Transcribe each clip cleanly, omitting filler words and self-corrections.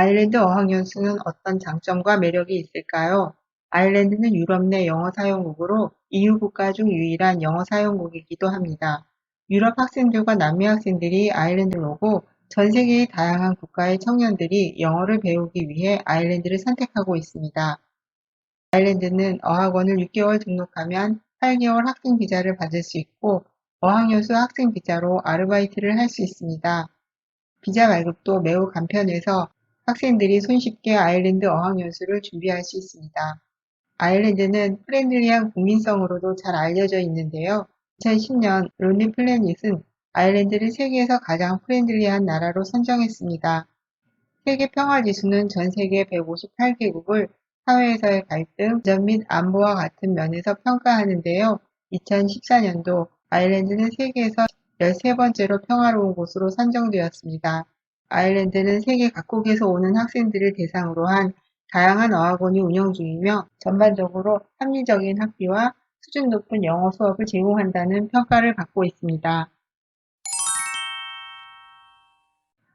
아일랜드 어학연수는 어떤 장점과 매력이 있을까요? 아일랜드는 유럽 내 영어 사용국으로 EU 국가 중 유일한 영어 사용국이기도 합니다. 유럽 학생들과 남미 학생들이 아일랜드로 오고 전 세계의 다양한 국가의 청년들이 영어를 배우기 위해 아일랜드를 선택하고 있습니다. 아일랜드는 어학원을 6개월 등록하면 8개월 학생 비자를 받을 수 있고 어학연수 학생 비자로 아르바이트를 할 수 있습니다. 비자 발급도 매우 간편해서 학생들이 손쉽게 아일랜드 어학연수를 준비할 수 있습니다. 아일랜드는 프렌들리한 국민성으로도 잘 알려져 있는데요. 2010년 론리 플래닛은 아일랜드를 세계에서 가장 프렌들리한 나라로 선정했습니다. 세계 평화 지수는 전 세계 158개국을 사회에서의 갈등, 안전 및 안보와 같은 면에서 평가하는데요. 2014년도 아일랜드는 세계에서 13번째로 평화로운 곳으로 선정되었습니다. 아일랜드는 세계 각국에서 오는 학생들을 대상으로 한 다양한 어학원이 운영 중이며 전반적으로 합리적인 학비와 수준 높은 영어 수업을 제공한다는 평가를 받고 있습니다.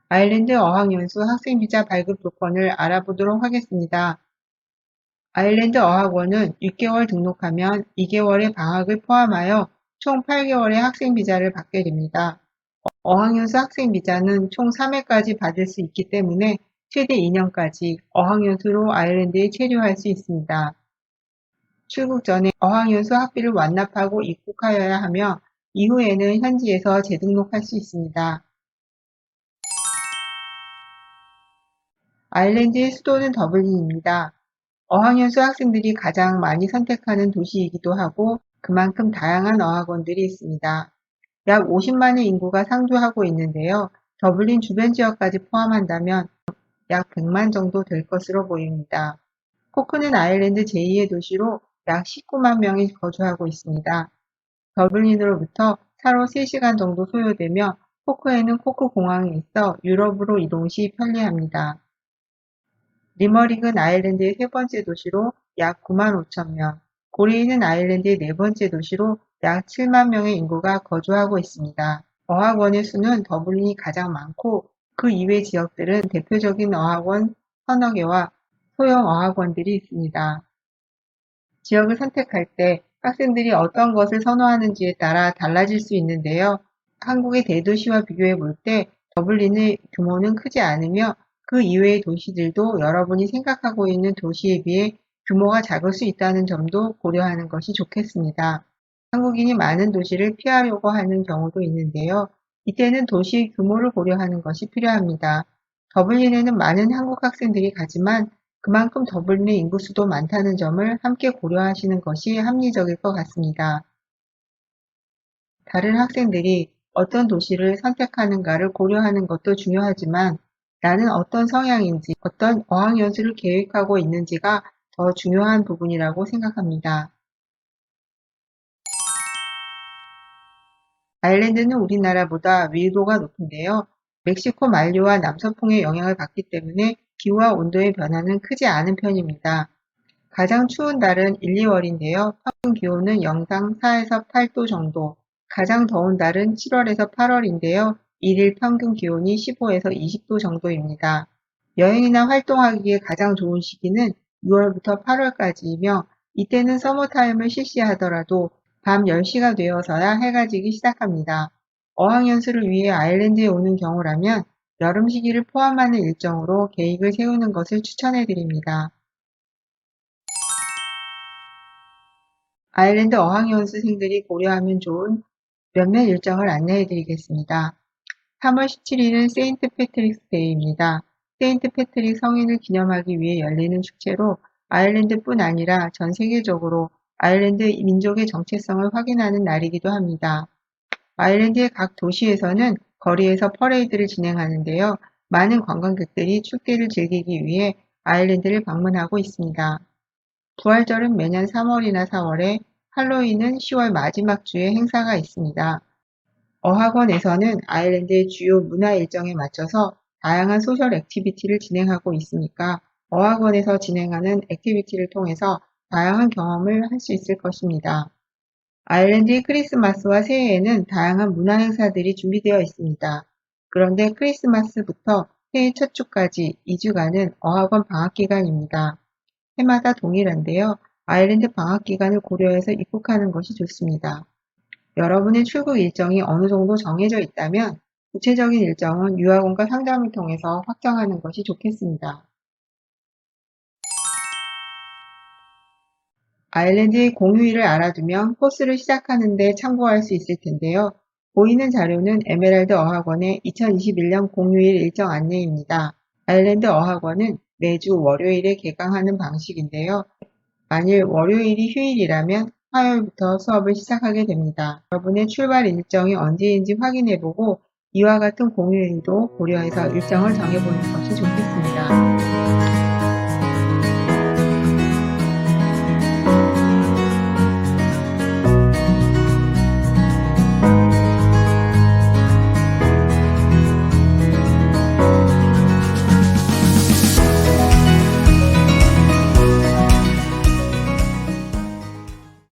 아일랜드 어학연수 학생비자 발급 조건을 알아보도록 하겠습니다. 아일랜드 어학원은 6개월 등록하면 2개월의 방학을 포함하여 총 8개월의 학생비자를 받게 됩니다. 어학연수 학생비자는 총 3회까지 받을 수 있기 때문에 최대 2년까지 어학연수로 아일랜드에 체류할 수 있습니다. 출국 전에 어학연수 학비를 완납하고 입국하여야 하며 이후에는 현지에서 재등록할 수 있습니다. 아일랜드의 수도는 더블린입니다. 어학연수 학생들이 가장 많이 선택하는 도시이기도 하고 그만큼 다양한 어학원들이 있습니다. 약 50만의 인구가 상주하고 있는데요. 더블린 주변 지역까지 포함한다면 약 100만 정도 될 것으로 보입니다. 코크는 아일랜드 제2의 도시로 약 19만 명이 거주하고 있습니다. 더블린으로부터 차로 3시간 정도 소요되며 코크에는 코크 공항이 있어 유럽으로 이동 시 편리합니다. 리머릭은 아일랜드의 세 번째 도시로 약 9만 5천 명, 고레이는 아일랜드의 네 번째 도시로 약 7만 명의 인구가 거주하고 있습니다. 어학원의 수는 더블린이 가장 많고 그 이외 지역들은 대표적인 어학원 서너 개와 소형 어학원들이 있습니다. 지역을 선택할 때 학생들이 어떤 것을 선호하는지에 따라 달라질 수 있는데요. 한국의 대도시와 비교해 볼 때 더블린의 규모는 크지 않으며 그 이외의 도시들도 여러분이 생각하고 있는 도시에 비해 규모가 작을 수 있다는 점도 고려하는 것이 좋겠습니다. 한국인이 많은 도시를 피하려고 하는 경우도 있는데요. 이때는 도시의 규모를 고려하는 것이 필요합니다. 더블린에는 많은 한국 학생들이 가지만 그만큼 더블린의 인구수도 많다는 점을 함께 고려하시는 것이 합리적일 것 같습니다. 다른 학생들이 어떤 도시를 선택하는가를 고려하는 것도 중요하지만 나는 어떤 성향인지, 어떤 어학연수를 계획하고 있는지가 더 중요한 부분이라고 생각합니다. 아일랜드는 우리나라보다 위도가 높은데요. 멕시코 만류와 남서풍의 영향을 받기 때문에 기후와 온도의 변화는 크지 않은 편입니다. 가장 추운 달은 1, 2월인데요. 평균 기온은 영상 4에서 8도 정도, 가장 더운 달은 7월에서 8월인데요. 일일 평균 기온이 15에서 20도 정도입니다. 여행이나 활동하기에 가장 좋은 시기는 6월부터 8월까지이며 이때는 서머타임을 실시하더라도 밤 10시가 되어서야 해가 지기 시작합니다. 어학연수를 위해 아일랜드에 오는 경우라면 여름 시기를 포함하는 일정으로 계획을 세우는 것을 추천해 드립니다. 아일랜드 어학연수생들이 고려하면 좋은 몇몇 일정을 안내해 드리겠습니다. 3월 17일은 세인트 패트릭스 데이입니다. 세인트 패트릭 성인을 기념하기 위해 열리는 축제로 아일랜드뿐 아니라 전 세계적으로 아일랜드 민족의 정체성을 확인하는 날이기도 합니다. 아일랜드의 각 도시에서는 거리에서 퍼레이드를 진행하는데요. 많은 관광객들이 축제를 즐기기 위해 아일랜드를 방문하고 있습니다. 부활절은 매년 3월이나 4월에, 할로윈은 10월 마지막 주에 행사가 있습니다. 어학원에서는 아일랜드의 주요 문화 일정에 맞춰서 다양한 소셜 액티비티를 진행하고 있으니까 어학원에서 진행하는 액티비티를 통해서 다양한 경험을 할 수 있을 것입니다. 아일랜드의 크리스마스와 새해에는 다양한 문화 행사들이 준비되어 있습니다. 그런데 크리스마스부터 새해 첫 주까지 2주간은 어학원 방학기간입니다. 해마다 동일한데요. 아일랜드 방학기간을 고려해서 입국하는 것이 좋습니다. 여러분의 출국 일정이 어느 정도 정해져 있다면 구체적인 일정은 유학원과 상담을 통해서 확정하는 것이 좋겠습니다. 아일랜드의 공휴일을 알아두면 코스를 시작하는 데 참고할 수 있을 텐데요. 보이는 자료는 에메랄드 어학원의 2021년 공휴일 일정 안내입니다. 아일랜드 어학원은 매주 월요일에 개강하는 방식인데요. 만일 월요일이 휴일이라면 화요일부터 수업을 시작하게 됩니다. 여러분의 출발 일정이 언제인지 확인해보고 이와 같은 공휴일도 고려해서 일정을 정해보는 것이 좋겠습니다.